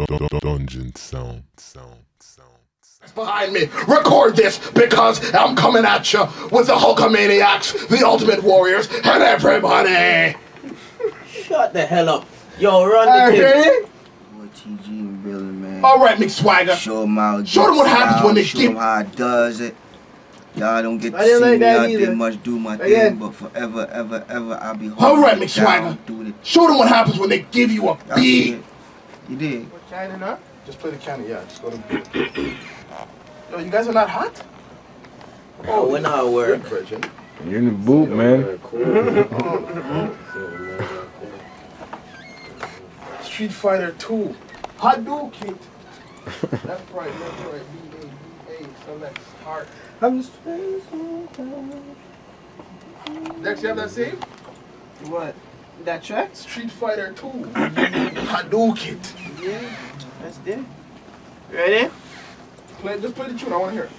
Dungeon sound. Behind me, record this because I'm coming at you with the Hulkamaniacs, the Ultimate Warriors, and everybody. Shut the hell up. Yo, run the thing. Boy, TG and Billy, man. All right, Mick Swagger. Show them how what happens when they show them how it does it. Y'all don't get to see like me out either. there much do my thing, but forever, ever, I'll be holding All right, it Mick Swagger. down, doing it. Show them what happens when they give you a Y'all see beat. it? You did. What cannon, huh? Just play the cannon, yeah. Just go to the beat. Yo, you guys are not hot? Oh, we're not at work. You're in the boot, man. Street Fighter 2. Hadouken. Left, right, B-A, select, start. Next, you have that save? What? That track? Street Fighter 2. Hadouken. Yeah, that's there. Ready? Just play the tune, I want to hear it.